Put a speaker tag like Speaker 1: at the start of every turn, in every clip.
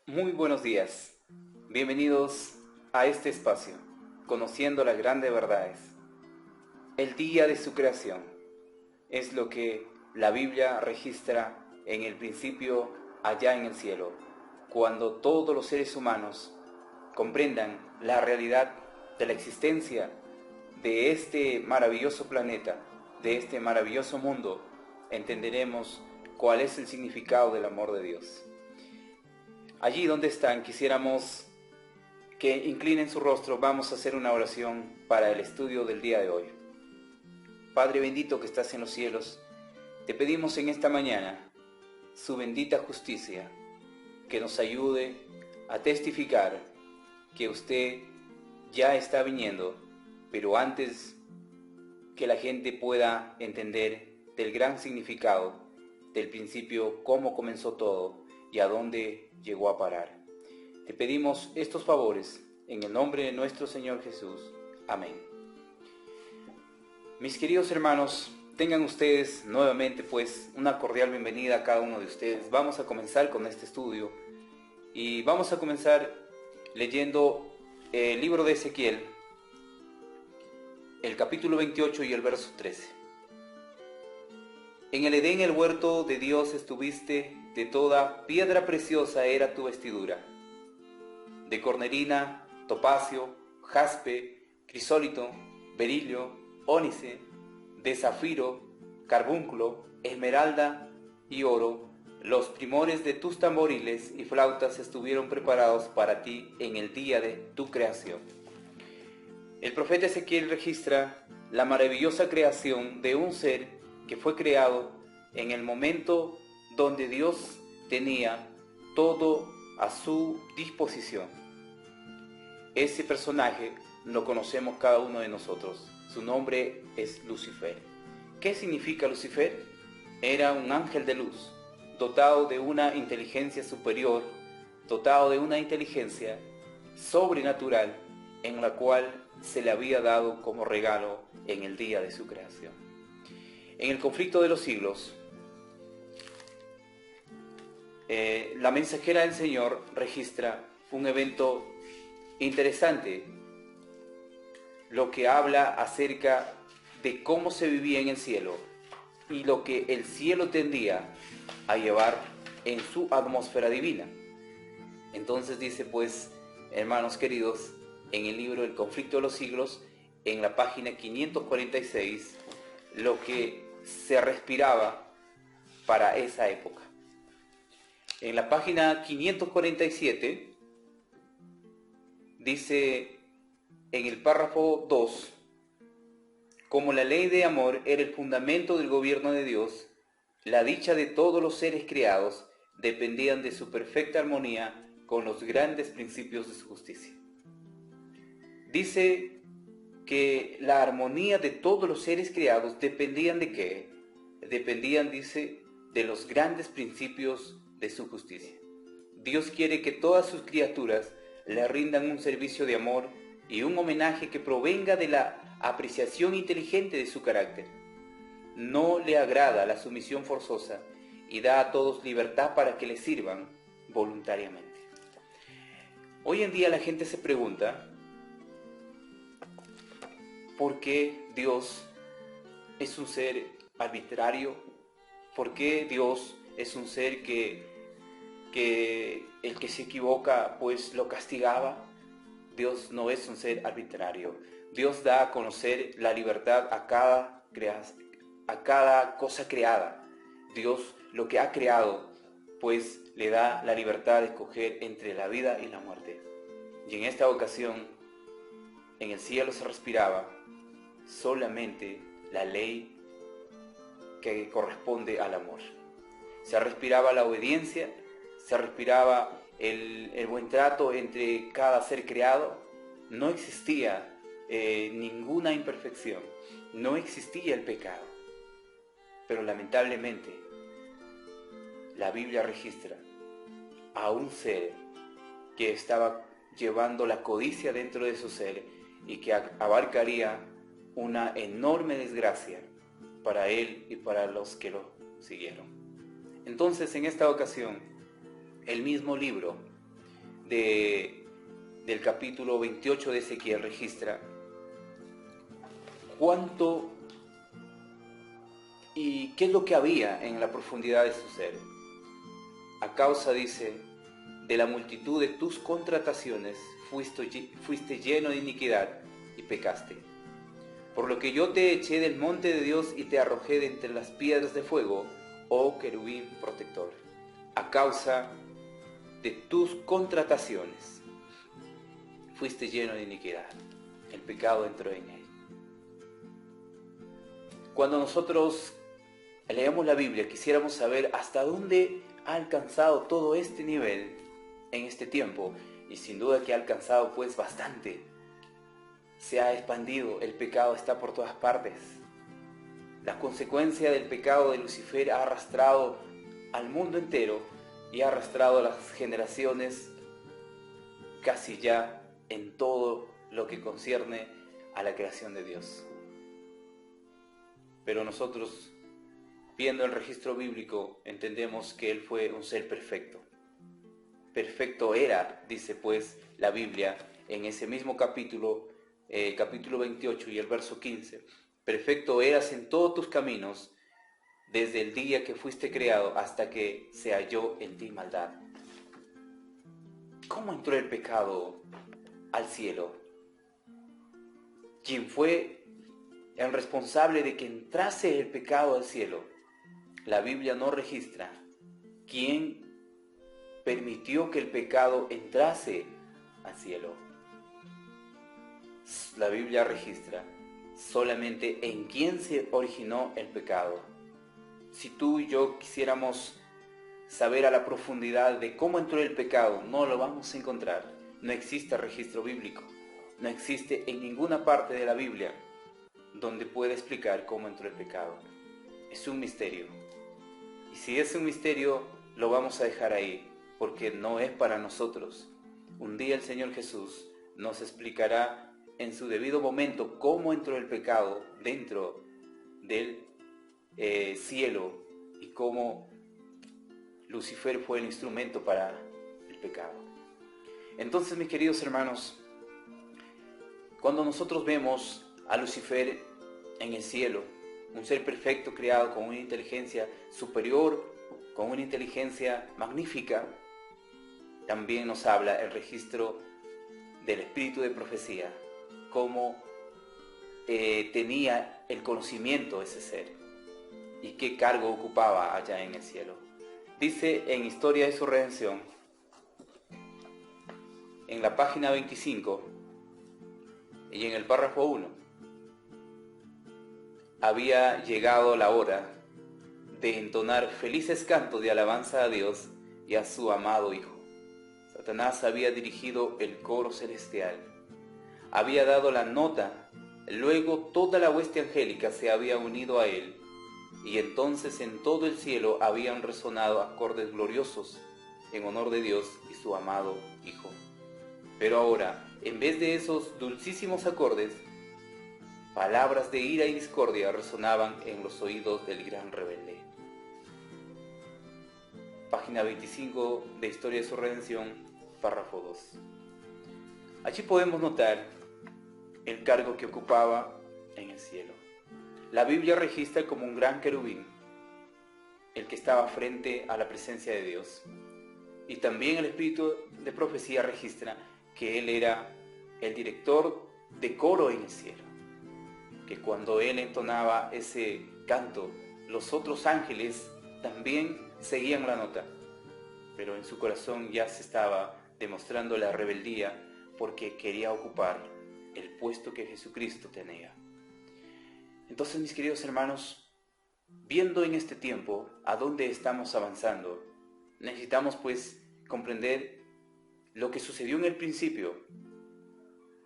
Speaker 1: Muy buenos días, bienvenidos a este espacio, conociendo las grandes verdades. El día de su creación es lo que la Biblia registra en el principio allá en el cielo, cuando todos los seres humanos comprendan la realidad de la existencia de este maravilloso planeta, de este maravilloso mundo, entenderemos cuál es el significado del amor de Dios. Allí donde están, quisiéramos que inclinen su rostro. Vamos a hacer una oración para el estudio del día de hoy. Padre bendito que estás en los cielos, te pedimos en esta mañana su bendita justicia, que nos ayude a testificar que usted ya está viniendo, pero antes que la gente pueda entender del gran significado, del principio, cómo comenzó todo y a dónde llegó a parar. Te pedimos estos favores en el nombre de nuestro Señor Jesús. Amén. Mis queridos hermanos, tengan ustedes nuevamente pues una cordial bienvenida a cada uno de ustedes. Vamos a comenzar con este estudio y vamos a comenzar leyendo el libro de Ezequiel, el capítulo 28 y el verso 13. En el Edén, el huerto de Dios, estuviste, de toda piedra preciosa era tu vestidura, de cornerina, topacio, jaspe, crisólito, berilio, ónice, de zafiro, carbúnculo, esmeralda y oro. Los primores de tus tamboriles y flautas estuvieron preparados para ti en el día de tu creación. El profeta Ezequiel registra la maravillosa creación de un ser que fue creado en el momento donde Dios tenía todo a su disposición. Ese personaje lo conocemos cada uno de nosotros. Su nombre es Lucifer. ¿Qué significa Lucifer? Era un ángel de luz, dotado de una inteligencia superior, dotado de una inteligencia sobrenatural, en la cual se le había dado como regalo en el día de su creación. En el conflicto de los siglos, la mensajera del Señor registra un evento interesante, lo que habla acerca de cómo se vivía en el cielo y lo que el cielo tendía a llevar en su atmósfera divina. Entonces dice pues, hermanos queridos, en el libro El conflicto de los siglos, en la página 546, lo que se respiraba para esa época. En la página 547 dice en el párrafo 2, como la ley de amor era el fundamento del gobierno de Dios, la dicha de todos los seres creados dependían de su perfecta armonía con los grandes principios de su justicia. Dice que la armonía de todos los seres creados dependían ¿de qué? Dependían, dice, de los grandes principios de su justicia. Dios quiere que todas sus criaturas le rindan un servicio de amor y un homenaje que provenga de la apreciación inteligente de su carácter. No le agrada la sumisión forzosa y da a todos libertad para que le sirvan voluntariamente. Hoy en día la gente se pregunta, ¿por qué Dios es un ser arbitrario? ¿Por qué Dios es un ser que el que se equivoca pues lo castigaba? Dios no es un ser arbitrario. Dios da a conocer la libertad a cada cosa creada. Dios lo que ha creado pues le da la libertad de escoger entre la vida y la muerte. Y en esta ocasión en el cielo se respiraba solamente la ley que corresponde al amor. Se respiraba la obediencia, se respiraba el buen trato entre cada ser creado. No existía ninguna imperfección, no existía el pecado. Pero lamentablemente la Biblia registra a un ser que estaba llevando la codicia dentro de su ser y que abarcaría una enorme desgracia para él y para los que lo siguieron. Entonces, en esta ocasión, el mismo libro del capítulo 28 de Ezequiel registra cuánto y qué es lo que había en la profundidad de su ser. A causa, dice, de la multitud de tus contrataciones fuiste lleno de iniquidad y pecaste. Por lo que yo te eché del monte de Dios y te arrojé de entre las piedras de fuego, oh querubín protector. A causa de tus contrataciones fuiste lleno de iniquidad. El pecado entró en él. Cuando nosotros leemos la Biblia, quisiéramos saber hasta dónde ha alcanzado todo este nivel en este tiempo, y sin duda que ha alcanzado pues bastante. Se ha expandido, el pecado está por todas partes. La consecuencia del pecado de Lucifer ha arrastrado al mundo entero y ha arrastrado a las generaciones casi ya en todo lo que concierne a la creación de Dios. Pero nosotros, viendo el registro bíblico, entendemos que él fue un ser perfecto. Perfecto era, dice pues la Biblia en ese mismo capítulo 28 y el verso 15. Perfecto eras en todos tus caminos, desde el día que fuiste creado hasta que se halló en ti maldad. ¿Cómo entró el pecado al cielo? ¿Quién fue el responsable de que entrase el pecado al cielo? La Biblia no registra quién permitió que el pecado entrase al cielo. La Biblia registra solamente en quién se originó el pecado. Si tú y yo quisiéramos saber a la profundidad de cómo entró el pecado, no lo vamos a encontrar. No existe registro bíblico. No existe en ninguna parte de la Biblia donde pueda explicar cómo entró el pecado. Es un misterio. Y si es un misterio, lo vamos a dejar ahí, porque no es para nosotros. Un día el Señor Jesús nos explicará en su debido momento cómo entró el pecado dentro del cielo y cómo Lucifer fue el instrumento para el pecado. Entonces, mis queridos hermanos, cuando nosotros vemos a Lucifer en el cielo, un ser perfecto creado con una inteligencia superior, con una inteligencia magnífica, también nos habla el registro del espíritu de profecía, cómo tenía el conocimiento ese ser y qué cargo ocupaba allá en el cielo. Dice en Historia de su Redención, en la página 25 y en el párrafo 1, había llegado la hora de entonar felices cantos de alabanza a Dios y a su amado Hijo. Satanás había dirigido el coro celestial, había dado la nota, luego toda la hueste angélica se había unido a él, y entonces en todo el cielo habían resonado acordes gloriosos en honor de Dios y su amado Hijo. Pero ahora, en vez de esos dulcísimos acordes, palabras de ira y discordia resonaban en los oídos del gran rebelde. Página 25 de Historia de su Redención, párrafo 2. Allí podemos notar el cargo que ocupaba en el cielo. La Biblia registra como un gran querubín, el que estaba frente a la presencia de Dios. Y también el espíritu de profecía registra que él era el director de coro en el cielo, que cuando él entonaba ese canto, los otros ángeles también seguían la nota, pero en su corazón ya se estaba demostrando la rebeldía porque quería ocupar el puesto que Jesucristo tenía. Entonces, mis queridos hermanos, viendo en este tiempo a dónde estamos avanzando, necesitamos pues comprender lo que sucedió en el principio.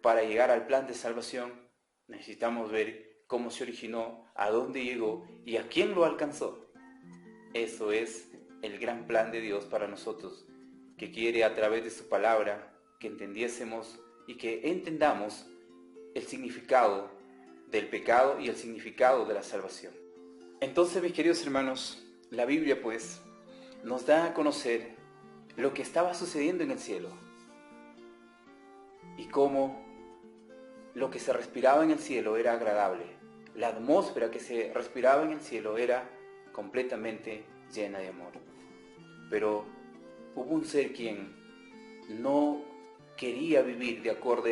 Speaker 1: Para llegar al plan de salvación, necesitamos ver cómo se originó, a dónde llegó y a quién lo alcanzó. Eso es el gran plan de Dios para nosotros, que quiere a través de su palabra que entendiésemos y que entendamos el significado del pecado y el significado de la salvación. Entonces, mis queridos hermanos, la Biblia pues nos da a conocer lo que estaba sucediendo en el cielo. y cómo lo que se respiraba en el cielo era agradable. La atmósfera que se respiraba en el cielo era completamente llena de amor. Pero hubo un ser quien no quería vivir de acuerdo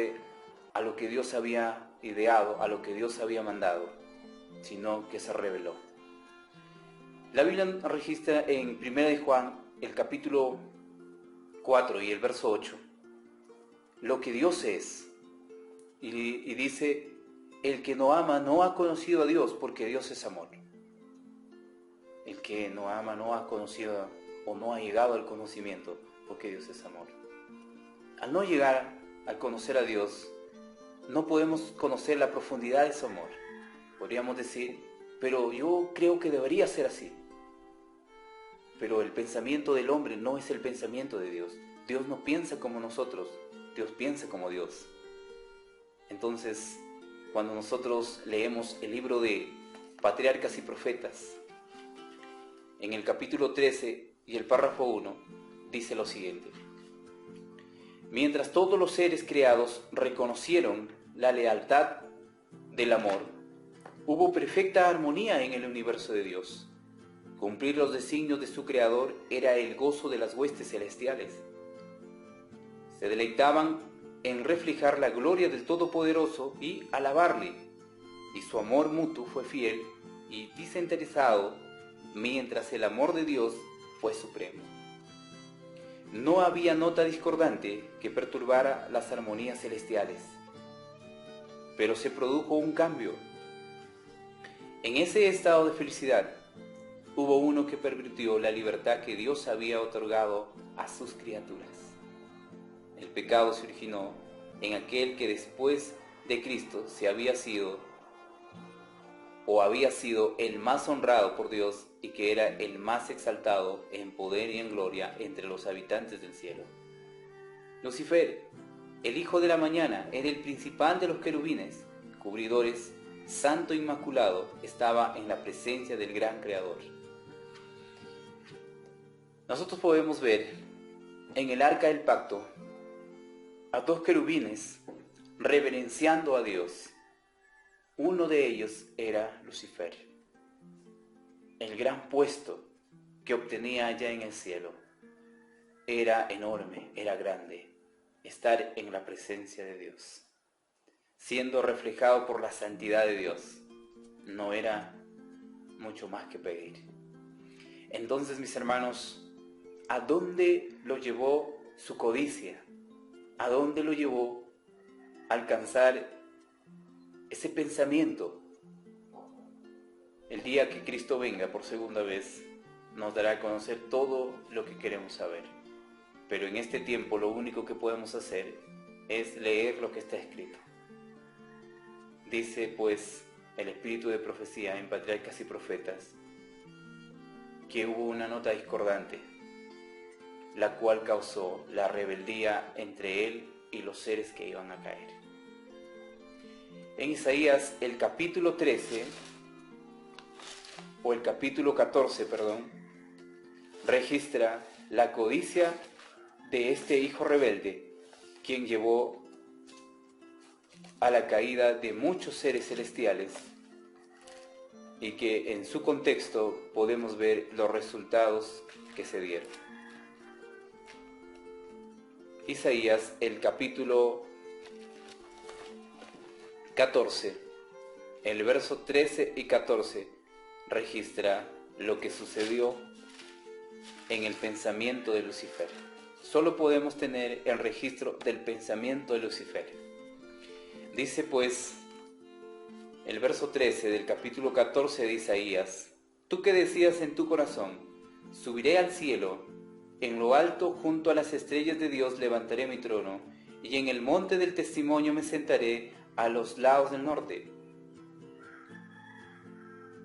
Speaker 1: a lo que Dios había ideado, a lo que Dios había mandado, sino que se rebeló. La Biblia registra en 1 de Juan, el capítulo 4 y el verso 8, lo que Dios es. Y dice, el que no ama no ha conocido a Dios, porque Dios es amor. El que no ama no ha conocido o no ha llegado al conocimiento, porque Dios es amor. Al no llegar a conocer a Dios, no podemos conocer la profundidad de su amor. Podríamos decir, pero yo creo que debería ser así. Pero el pensamiento del hombre no es el pensamiento de Dios. Dios no piensa como nosotros, Dios piensa como Dios. Entonces, cuando nosotros leemos el libro de Patriarcas y Profetas, en el capítulo 13 y el párrafo 1, dice lo siguiente: mientras todos los seres creados reconocieron la lealtad del amor, hubo perfecta armonía en el universo de Dios. Cumplir los designios de su Creador era el gozo de las huestes celestiales. Se deleitaban en reflejar la gloria del Todopoderoso y alabarle, y su amor mutuo fue fiel y desinteresado, mientras el amor de Dios fue supremo. No había nota discordante que perturbara las armonías celestiales, pero se produjo un cambio. En ese estado de felicidad, hubo uno que pervirtió la libertad que Dios había otorgado a sus criaturas. El pecado se originó en aquel que después de Cristo había sido el más honrado por Dios y que era el más exaltado en poder y en gloria entre los habitantes del cielo. Lucifer, el hijo de la mañana, era el principal de los querubines, cubridores, santo inmaculado, estaba en la presencia del gran Creador. Nosotros podemos ver en el arca del pacto a dos querubines reverenciando a Dios. Uno de ellos era Lucifer, el gran puesto que obtenía allá en el cielo. Era enorme, era grande, estar en la presencia de Dios, siendo reflejado por la santidad de Dios. No era mucho más que pedir. Entonces, mis hermanos, ¿a dónde lo llevó su codicia? ¿A dónde lo llevó a alcanzar ese pensamiento? El día que Cristo venga por segunda vez, nos dará a conocer todo lo que queremos saber. Pero en este tiempo lo único que podemos hacer es leer lo que está escrito. Dice pues el espíritu de profecía en Patriarcas y Profetas que hubo una nota discordante, la cual causó la rebeldía entre él y los seres que iban a caer. En Isaías el capítulo 13, o el capítulo 14, registra la codicia de este hijo rebelde, quien llevó a la caída de muchos seres celestiales, y que en su contexto podemos ver los resultados que se dieron. Isaías, el capítulo 14, el verso 13 y 14, registra lo que sucedió en el pensamiento de Lucifer. Solo podemos tener el registro del pensamiento de Lucifer. Dice pues el verso 13 del capítulo 14 de Isaías: tú que decías en tu corazón, subiré al cielo, en lo alto junto a las estrellas de Dios levantaré mi trono, y en el monte del testimonio me sentaré a los lados del norte.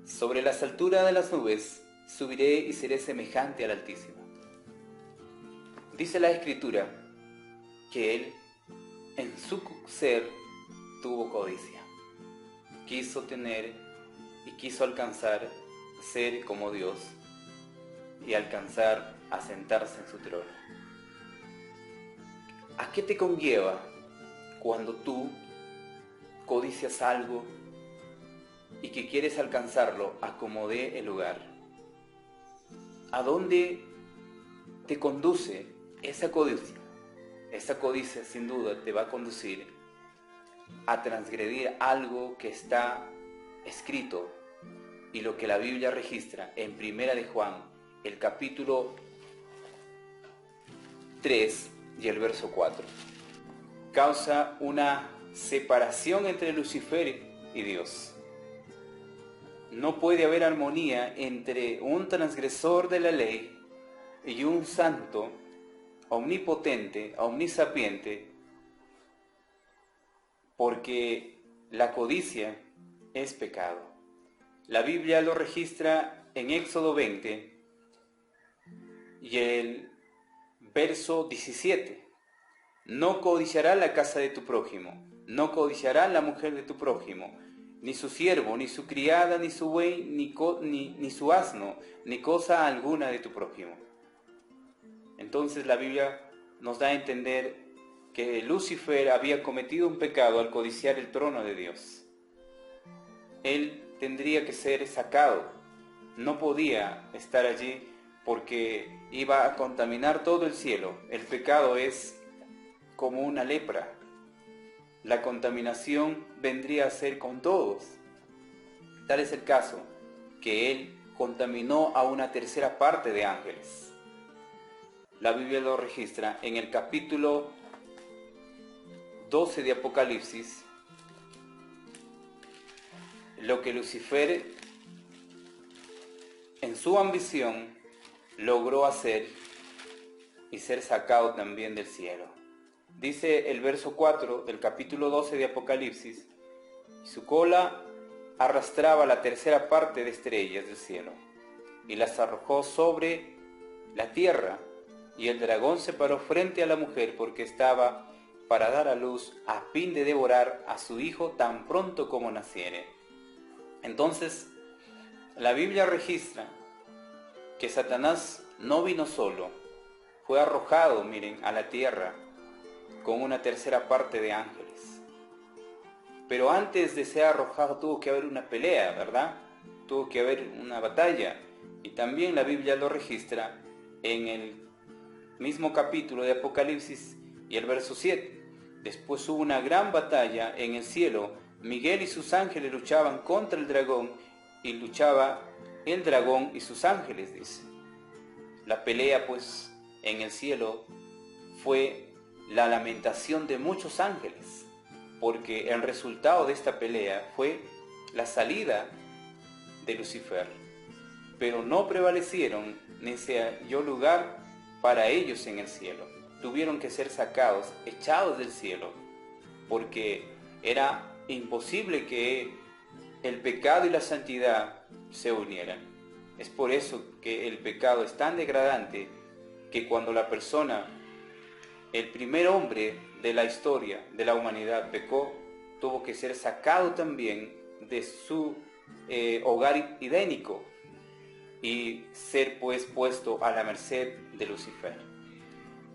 Speaker 1: Sobre las alturas de las nubes subiré y seré semejante al Altísimo. Dice la Escritura que él en su ser tuvo codicia. Quiso tener y quiso alcanzar ser como Dios y alcanzar a sentarse en su trono. ¿A qué te conlleva cuando tú codicias algo y que quieres alcanzarlo a como dé el lugar. ¿A dónde te conduce esa codicia? Esa codicia sin duda te va a conducir a transgredir algo que está escrito y lo que la Biblia registra en Primera de Juan, el capítulo 3 y el verso 4. Causa una separación entre Lucifer y Dios. No puede haber armonía entre un transgresor de la ley y un santo, omnipotente, omnisapiente, porque la codicia es pecado. La Biblia lo registra en Éxodo 20 y el verso 17. No codiciarás la casa de tu prójimo, no codiciarás la mujer de tu prójimo, ni su siervo, ni su criada, ni su buey, ni su asno, ni cosa alguna de tu prójimo. Entonces la Biblia nos da a entender que Lucifer había cometido un pecado al codiciar el trono de Dios. Él tendría que ser sacado, no podía estar allí porque iba a contaminar todo el cielo. El pecado es como una lepra. La contaminación vendría a ser con todos. Tal es el caso que él contaminó a una tercera parte de ángeles. La Biblia lo registra en el capítulo 12 de Apocalipsis, lo que Lucifer en su ambición logró hacer y ser sacado también del cielo. Dice el verso 4 del capítulo 12 de Apocalipsis: su cola arrastraba la tercera parte de estrellas del cielo y las arrojó sobre la tierra, y el dragón se paró frente a la mujer porque estaba para dar a luz a fin de devorar a su hijo tan pronto como naciere. Entonces, la Biblia registra que Satanás no vino solo, fue arrojado, miren, a la tierra con una tercera parte de ángeles. Pero antes de ser arrojado tuvo que haber una pelea, ¿verdad? Tuvo que haber una batalla. Y también la Biblia lo registra en el mismo capítulo de Apocalipsis y el verso 7. Después hubo una gran batalla en el cielo. Miguel y sus ángeles luchaban contra el dragón, y luchaba el dragón y sus ángeles, dice. La pelea, pues, en el cielo fue la lamentación de muchos ángeles, porque el resultado de esta pelea fue la salida de Lucifer. Pero no prevalecieron ni se halló lugar para ellos en el cielo. Tuvieron que ser sacados, echados del cielo, porque era imposible que el pecado y la santidad se unieran. Es por eso que el pecado es tan degradante que cuando la persona, el primer hombre de la historia de la humanidad, pecó, tuvo que ser sacado también de su hogar idénico y ser pues puesto a la merced de Lucifer.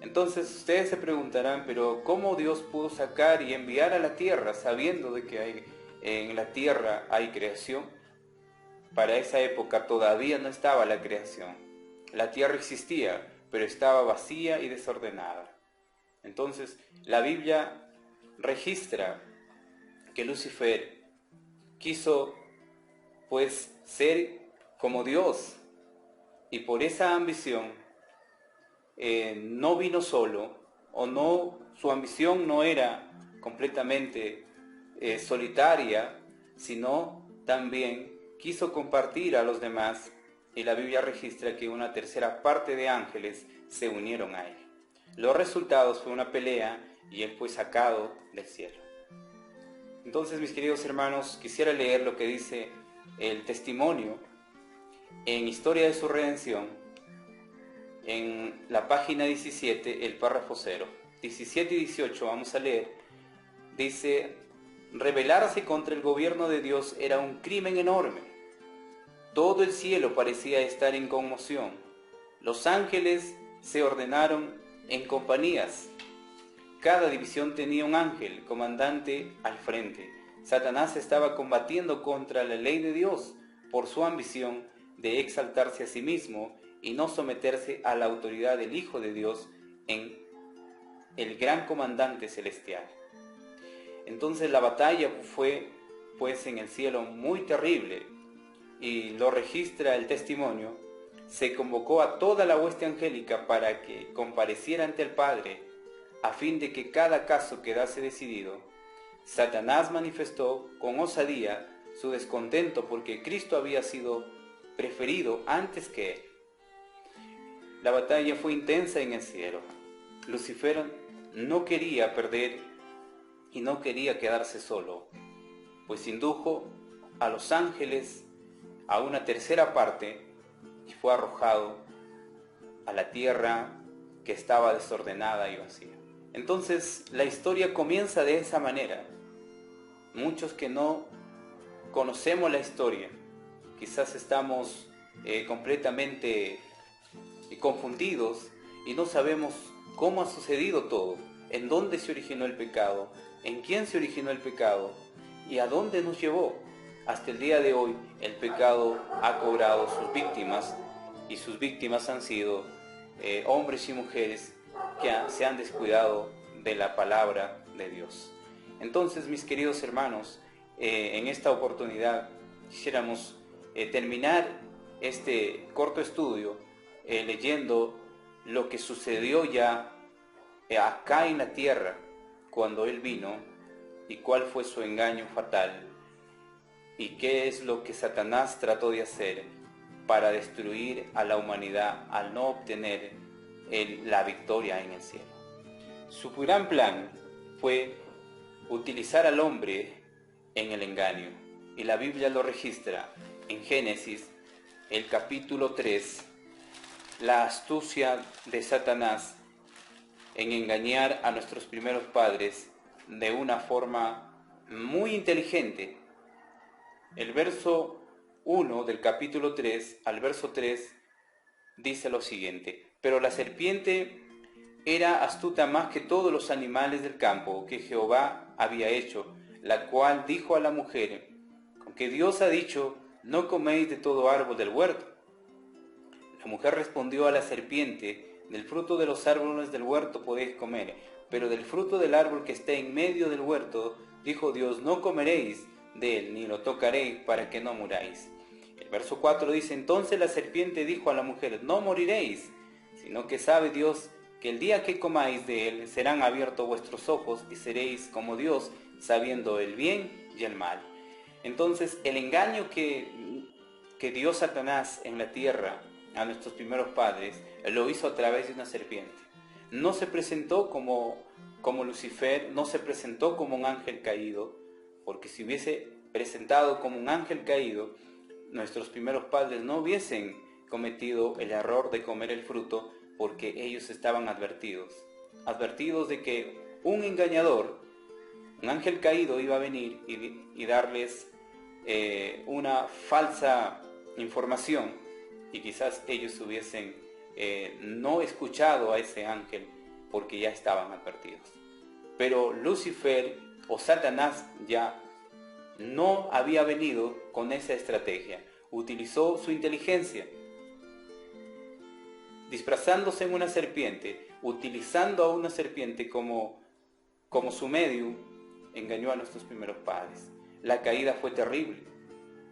Speaker 1: Entonces ustedes se preguntarán, pero ¿cómo Dios pudo sacar y enviar a la tierra sabiendo de que en la tierra hay creación? Para esa época todavía no estaba la creación. La tierra existía, pero estaba vacía y desordenada. Entonces la Biblia registra que Lucifer quiso pues ser como Dios, y por esa ambición no vino solo, o no, su ambición no era completamente solitaria, sino también quiso compartir a los demás, y la Biblia registra que una tercera parte de ángeles se unieron a él. Los resultados fue una pelea y él fue sacado del cielo. Entonces, mis queridos hermanos, quisiera leer lo que dice el testimonio en Historia de su Redención, en la página 17, el párrafo 0. 17 y 18 vamos a leer. Dice: rebelarse contra el gobierno de Dios era un crimen enorme. Todo el cielo parecía estar en conmoción. Los ángeles se ordenaron en compañías. Cada división tenía un ángel, comandante al frente. Satanás estaba combatiendo contra la ley de Dios por su ambición de exaltarse a sí mismo y no someterse a la autoridad del Hijo de Dios en el gran comandante celestial. Entonces la batalla fue pues en el cielo muy terrible, y lo registra el testimonio. Se convocó a toda la hueste angélica para que compareciera ante el Padre, a fin de que cada caso quedase decidido. Satanás manifestó con osadía su descontento porque Cristo había sido preferido antes que él. La batalla fue intensa en el cielo. Lucifer no quería perder y no quería quedarse solo, pues indujo a los ángeles a una tercera parte y fue arrojado a la tierra que estaba desordenada y vacía. Entonces la historia comienza de esa manera. Muchos que no conocemos la historia, quizás estamos completamente confundidos y no sabemos cómo ha sucedido todo, en dónde se originó el pecado, en quién se originó el pecado y a dónde nos llevó. Hasta el día de hoy el pecado ha cobrado sus víctimas, y sus víctimas han sido hombres y mujeres que se han descuidado de la palabra de Dios. Entonces, mis queridos hermanos, en esta oportunidad quisiéramos terminar este corto estudio leyendo lo que sucedió ya acá en la tierra cuando Él vino y cuál fue su engaño fatal y qué es lo que Satanás trató de hacer para destruir a la humanidad al no obtener la victoria en el cielo. Su gran plan fue utilizar al hombre en el engaño, y la Biblia lo registra en Génesis, el capítulo 3, la astucia de Satanás en engañar a nuestros primeros padres de una forma muy inteligente. El verso 1 del capítulo 3 al verso 3 dice lo siguiente: pero la serpiente era astuta más que todos los animales del campo que Jehová había hecho, la cual dijo a la mujer: aunque Dios ha dicho, no coméis de todo árbol del huerto. La mujer respondió a la serpiente: del fruto de los árboles del huerto podéis comer, pero del fruto del árbol que está en medio del huerto, dijo Dios, no comeréis de él, ni lo tocaréis, para que no muráis. El verso 4 dice: entonces la serpiente dijo a la mujer: no moriréis, sino que sabe Dios que el día que comáis de él serán abiertos vuestros ojos y seréis como Dios, sabiendo el bien y el mal. Entonces el engaño que dio Satanás en la tierra a nuestros primeros padres lo hizo a través de una serpiente. No se presentó como Lucifer, no se presentó como un ángel caído, porque si hubiese presentado como un ángel caído, nuestros primeros padres no hubiesen cometido el error de comer el fruto, porque ellos estaban advertidos de que un engañador, un ángel caído, iba a venir y darles una falsa información, y quizás ellos hubiesen no escuchado a ese ángel porque ya estaban advertidos. Pero Lucifer o Satanás ya no había venido con esa estrategia. Utilizó su inteligencia, disfrazándose en una serpiente, utilizando a una serpiente como su medio, engañó a nuestros primeros padres. La caída fue terrible,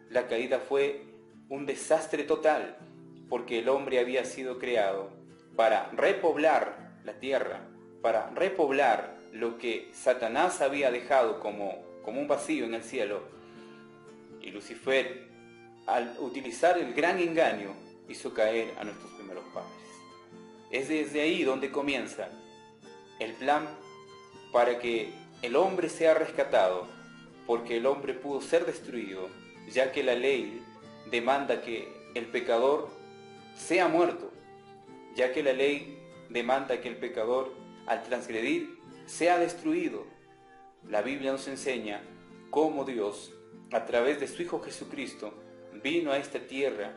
Speaker 1: la caída fue un desastre total, porque el hombre había sido creado para repoblar la tierra, para repoblar lo que Satanás había dejado como un vacío en el cielo. Y Lucifer, al utilizar el gran engaño, hizo caer a nuestros primeros padres. Es desde ahí donde comienza el plan para que el hombre sea rescatado, porque el hombre pudo ser destruido, ya que la ley demanda que el pecador sea muerto, ya que la ley demanda que el pecador, al transgredir, sea destruido. La Biblia nos enseña cómo Dios, a través de su Hijo Jesucristo, vino a esta tierra,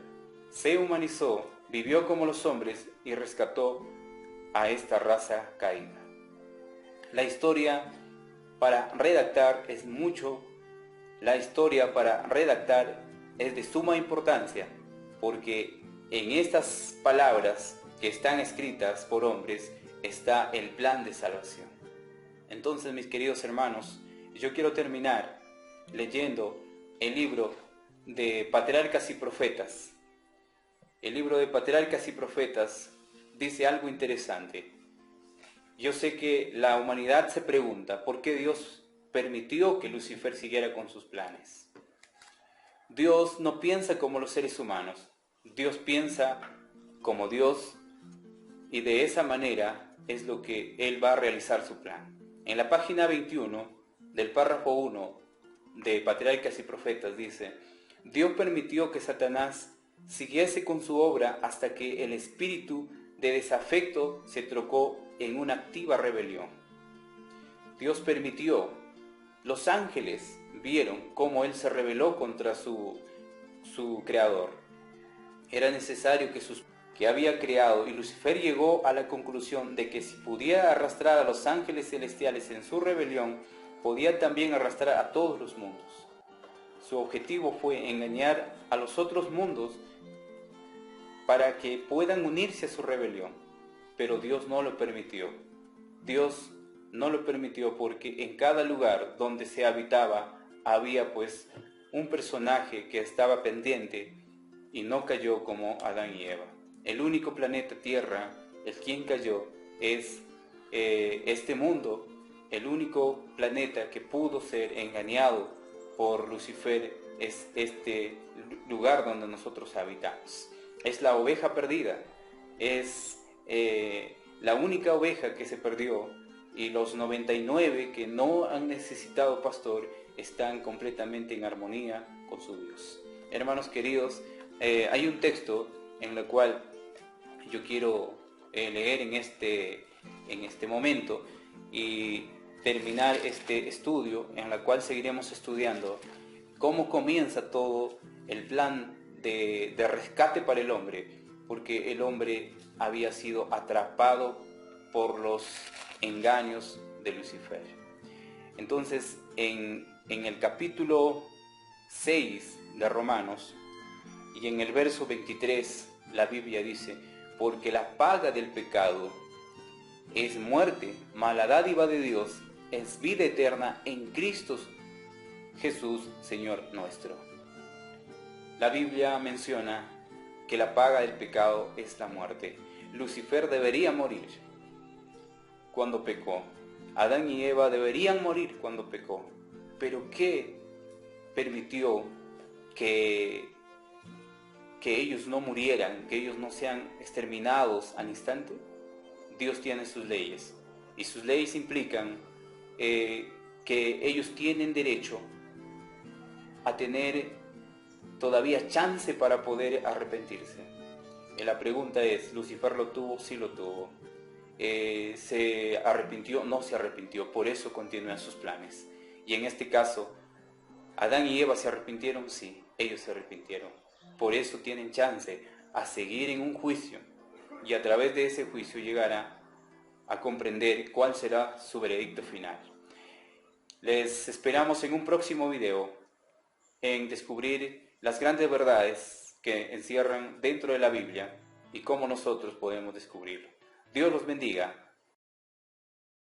Speaker 1: se humanizó, vivió como los hombres y rescató a esta raza caída. La historia para redactar es mucho. La historia para redactar es de suma importancia, porque en estas palabras que están escritas por hombres está el plan de salvación. Entonces, mis queridos hermanos, yo quiero terminar leyendo el libro de Patriarcas y Profetas. El libro de Patriarcas y Profetas dice algo interesante. Yo sé que la humanidad se pregunta por qué Dios permitió que Lucifer siguiera con sus planes. Dios no piensa como los seres humanos. Dios piensa como Dios, y de esa manera es lo que Él va a realizar su plan. En la página 21 del párrafo 1 de Patriarcas y Profetas dice: Dios permitió que Satanás siguiese con su obra hasta que el espíritu de desafecto se trocó en una activa rebelión. Dios permitió. Los ángeles vieron cómo Él se rebeló contra su creador. Era necesario que había creado, y Lucifer llegó a la conclusión de que si pudiera arrastrar a los ángeles celestiales en su rebelión, podía también arrastrar a todos los mundos. Su objetivo fue engañar a los otros mundos para que puedan unirse a su rebelión, pero Dios no lo permitió. Dios no lo permitió porque en cada lugar donde se habitaba había pues un personaje que estaba pendiente y no cayó como Adán y Eva. El único planeta Tierra, el quien cayó, es este mundo. El único planeta que pudo ser engañado por Lucifer es este lugar donde nosotros habitamos. Es la oveja perdida, es la única oveja que se perdió, y los 99 que no han necesitado pastor están completamente en armonía con su Dios. Hermanos queridos, hay un texto en el cual yo quiero leer en este momento y terminar este estudio, en el cual seguiremos estudiando cómo comienza todo el plan de rescate para el hombre, porque el hombre había sido atrapado por los engaños de Lucifer. Entonces, en el capítulo 6 de Romanos y en el verso 23, la Biblia dice: porque la paga del pecado es muerte, mas la dádiva de Dios es vida eterna en Cristo Jesús, Señor nuestro. La Biblia menciona que la paga del pecado es la muerte. Lucifer debería morir cuando pecó. Adán y Eva deberían morir cuando pecó. Pero ¿qué permitió que ellos no murieran, que ellos no sean exterminados al instante? Dios tiene sus leyes, y sus leyes implican que ellos tienen derecho a tener todavía chance para poder arrepentirse. La pregunta es: ¿Lucifer lo tuvo? Sí lo tuvo. ¿Se arrepintió? No se arrepintió. Por eso continúan sus planes. Y en este caso, ¿Adán y Eva se arrepintieron? Sí, ellos se arrepintieron. Por eso tienen chance a seguir en un juicio, y a través de ese juicio llegará a comprender cuál será su veredicto final. Les esperamos en un próximo video en descubrir las grandes verdades que encierran dentro de la Biblia y cómo nosotros podemos descubrirlo. Dios los bendiga.